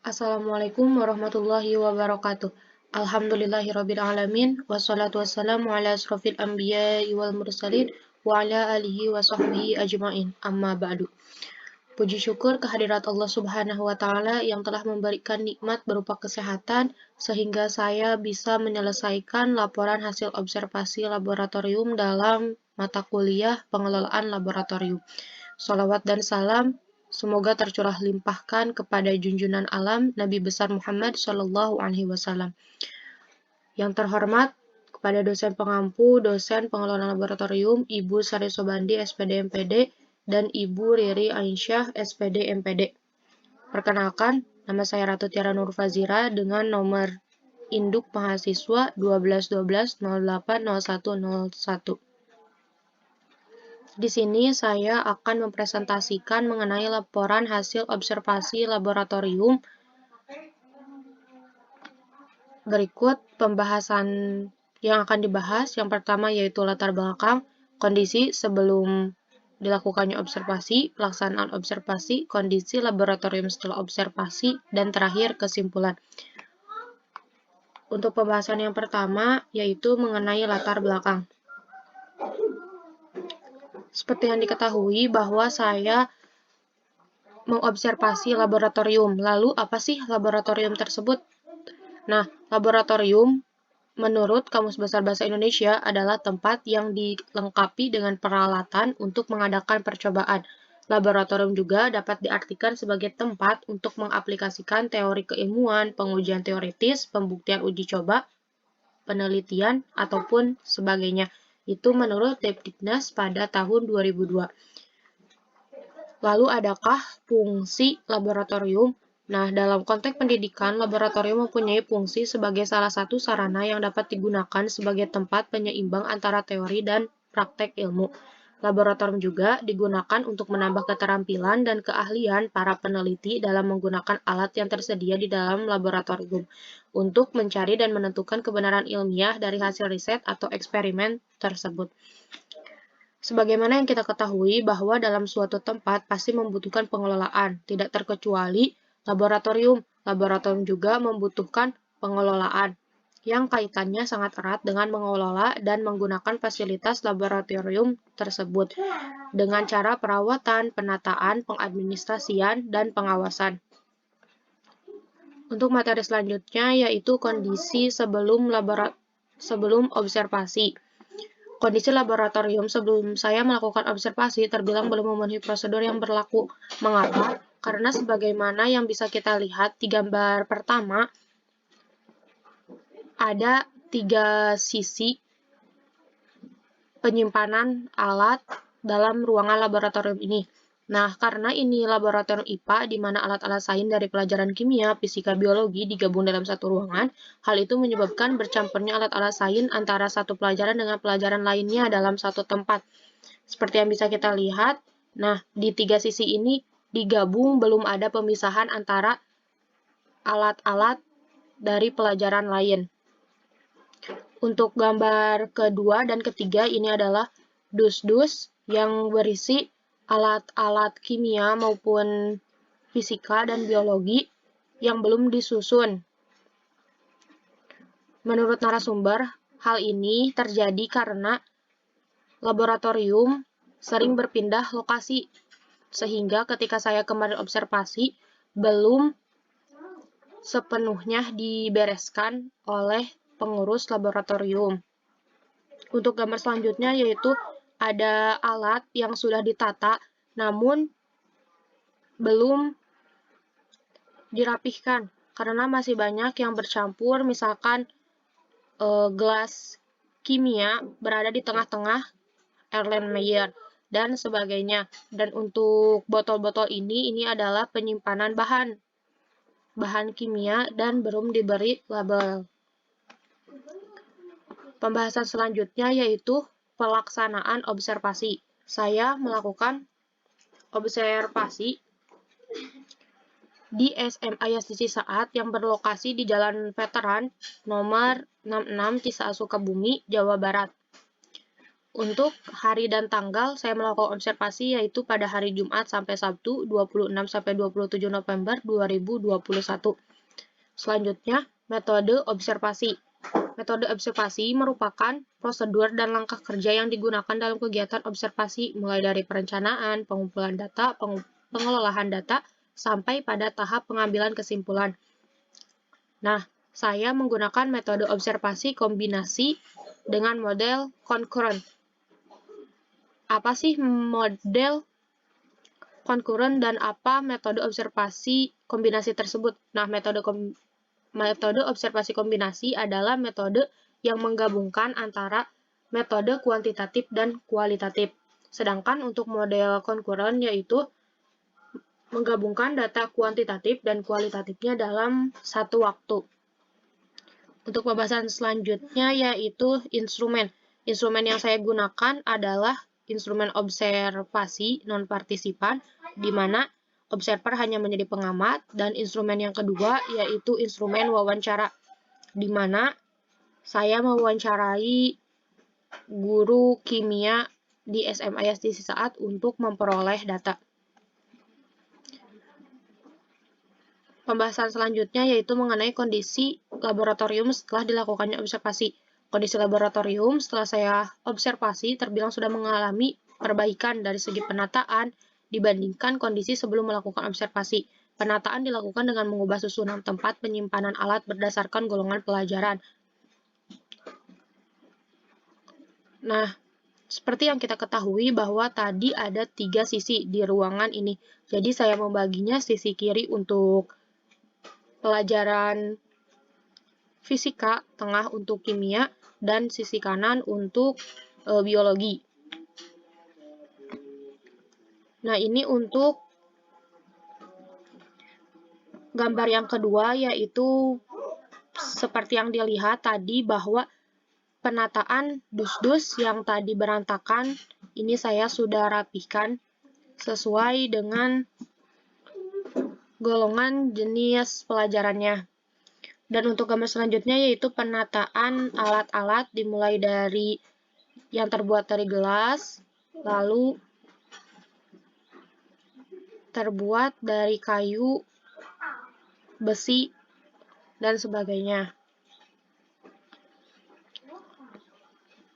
Assalamualaikum warahmatullahi wabarakatuh. Alhamdulillahirabbil alamin wassalatu wassalamu ala asrofil anbiya'i wal mursalin wa ala alihi wa sahbihi ajmain. Amma ba'du. Puji syukur kehadirat Allah Subhanahu wa taala yang telah memberikan nikmat berupa kesehatan sehingga saya bisa menyelesaikan laporan hasil observasi laboratorium dalam mata kuliah pengelolaan laboratorium. Shalawat dan salam semoga tercurah limpahkan kepada junjungan alam Nabi besar Muhammad Shallallahu Alaihi Wasallam. Yang terhormat kepada dosen pengampu, dosen pengelola laboratorium, Ibu Sari Sobandi, SPD MPD, dan Ibu Riri Aisyah, SPD MPD. Perkenalkan, nama saya Ratu Tiara Nur Fazira dengan nomor induk mahasiswa 1212080101. Di sini saya akan mempresentasikan mengenai laporan hasil observasi laboratorium. Berikut pembahasan yang akan dibahas. Yang pertama yaitu latar belakang, kondisi sebelum dilakukannya observasi, pelaksanaan observasi, kondisi laboratorium setelah observasi, dan terakhir kesimpulan. Untuk pembahasan yang pertama yaitu mengenai latar belakang. Seperti yang diketahui bahwa saya mengobservasi laboratorium. Lalu apa sih laboratorium tersebut? Nah, laboratorium menurut Kamus Besar Bahasa Indonesia adalah tempat yang dilengkapi dengan peralatan untuk mengadakan percobaan. Laboratorium juga dapat diartikan sebagai tempat untuk mengaplikasikan teori keilmuan, pengujian teoritis, pembuktian uji coba, penelitian, ataupun sebagainya. Itu menurut Depdiknas pada tahun 2002. Lalu adakah fungsi laboratorium? Nah, dalam konteks pendidikan, laboratorium mempunyai fungsi sebagai salah satu sarana yang dapat digunakan sebagai tempat penyeimbang antara teori dan praktek ilmu. Laboratorium juga digunakan untuk menambah keterampilan dan keahlian para peneliti dalam menggunakan alat yang tersedia di dalam laboratorium untuk mencari dan menentukan kebenaran ilmiah dari hasil riset atau eksperimen tersebut. Sebagaimana yang kita ketahui bahwa dalam suatu tempat pasti membutuhkan pengelolaan, tidak terkecuali laboratorium. Laboratorium juga membutuhkan pengelolaan, yang kaitannya sangat erat dengan mengelola dan menggunakan fasilitas laboratorium tersebut dengan cara perawatan, penataan, pengadministrasian, dan pengawasan. Untuk materi selanjutnya yaitu kondisi sebelum observasi. Kondisi laboratorium sebelum saya melakukan observasi terbilang belum memenuhi prosedur yang berlaku. Mengapa? Karena sebagaimana yang bisa kita lihat di gambar pertama, ada 3 sisi penyimpanan alat dalam ruangan laboratorium ini. Nah, karena ini laboratorium IPA, di mana alat-alat sains dari pelajaran kimia, fisika, biologi digabung dalam satu ruangan, hal itu menyebabkan bercampurnya alat-alat sains antara satu pelajaran dengan pelajaran lainnya dalam satu tempat. Seperti yang bisa kita lihat, nah, di 3 sisi ini digabung, belum ada pemisahan antara alat-alat dari pelajaran lain. Untuk gambar kedua dan ketiga ini adalah dus-dus yang berisi alat-alat kimia maupun fisika dan biologi yang belum disusun. Menurut narasumber, hal ini terjadi karena laboratorium sering berpindah lokasi, sehingga ketika saya kemarin observasi, belum sepenuhnya dibereskan oleh pengurus laboratorium. Untuk gambar selanjutnya yaitu ada alat yang sudah ditata namun belum dirapihkan karena masih banyak yang bercampur, misalkan gelas kimia berada di tengah-tengah Erlenmeyer dan sebagainya. Dan untuk botol-botol ini adalah penyimpanan bahan kimia dan belum diberi label. Pembahasan selanjutnya yaitu pelaksanaan observasi. Saya melakukan observasi di SMA Yastisi Saat yang berlokasi di Jalan Veteran nomor 66 Cisaat Sukabumi, Jawa Barat. Untuk hari dan tanggal, saya melakukan observasi yaitu pada hari Jumat sampai Sabtu 26 sampai 27 November 2021. Selanjutnya, metode observasi. Metode observasi merupakan prosedur dan langkah kerja yang digunakan dalam kegiatan observasi, mulai dari perencanaan, pengumpulan data, pengelolaan data, sampai pada tahap pengambilan kesimpulan. Nah, saya menggunakan metode observasi kombinasi dengan model concurrent. Apa sih model concurrent dan apa metode observasi kombinasi tersebut? Nah, metode observasi kombinasi adalah metode yang menggabungkan antara metode kuantitatif dan kualitatif. Sedangkan untuk model concurrent yaitu menggabungkan data kuantitatif dan kualitatifnya dalam satu waktu. Untuk pembahasan selanjutnya yaitu instrumen. Instrumen yang saya gunakan adalah instrumen observasi non-partisipan, di mana observer hanya menjadi pengamat, dan instrumen yang kedua yaitu instrumen wawancara, di mana saya mewawancarai guru kimia di SMA Yasti Saat untuk memperoleh data. Pembahasan selanjutnya yaitu mengenai kondisi laboratorium setelah dilakukannya observasi. Kondisi laboratorium setelah saya observasi terbilang sudah mengalami perbaikan dari segi penataan dibandingkan kondisi sebelum melakukan observasi. Penataan dilakukan dengan mengubah susunan tempat penyimpanan alat berdasarkan golongan pelajaran. Nah, seperti yang kita ketahui bahwa tadi ada 3 sisi di ruangan ini. Jadi saya membaginya sisi kiri untuk pelajaran fisika, tengah untuk kimia, dan sisi kanan untuk biologi. Nah, ini untuk gambar yang kedua, yaitu seperti yang dilihat tadi bahwa penataan dus-dus yang tadi berantakan, ini saya sudah rapihkan sesuai dengan golongan jenis pelajarannya. Dan untuk gambar selanjutnya yaitu penataan alat-alat dimulai dari yang terbuat dari gelas, lalu terbuat dari kayu, besi, dan sebagainya.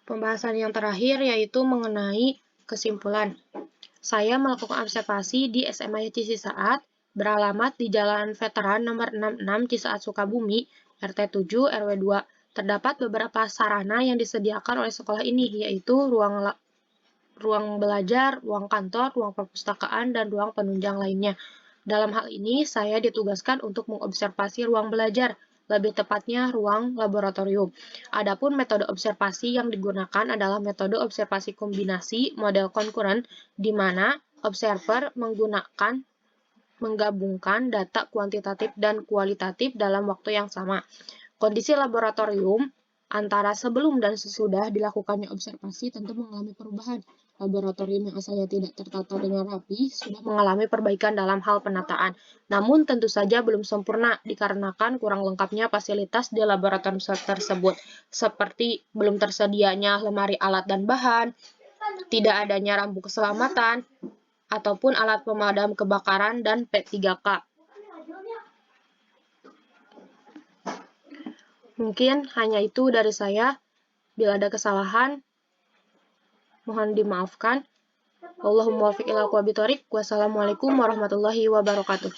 Pembahasan yang terakhir yaitu mengenai kesimpulan. Saya melakukan observasi di SMA Yasti Saat, beralamat di Jalan Veteran nomor 66 Cisaat Sukabumi, RT 7 RW 2. Terdapat beberapa sarana yang disediakan oleh sekolah ini, yaitu ruang belajar, ruang kantor, ruang perpustakaan, dan ruang penunjang lainnya. Dalam hal ini, saya ditugaskan untuk mengobservasi ruang belajar, lebih tepatnya ruang laboratorium. Adapun metode observasi yang digunakan adalah metode observasi kombinasi model concurrent, di mana observer menggabungkan data kuantitatif dan kualitatif dalam waktu yang sama. Kondisi laboratorium antara sebelum dan sesudah dilakukannya observasi tentu mengalami perubahan. Laboratorium yang asalnya tidak tertata dengan rapi sudah mengalami perbaikan dalam hal penataan. Namun tentu saja belum sempurna dikarenakan kurang lengkapnya fasilitas di laboratorium tersebut, seperti belum tersedianya lemari alat dan bahan, tidak adanya rambu keselamatan, ataupun alat pemadam kebakaran dan P3K. Mungkin hanya itu dari saya. Bila ada kesalahan, mohon dimaafkan. Wallahumma waffiq ila aqwamit thoriq. Wassalamualaikum warahmatullahi wabarakatuh.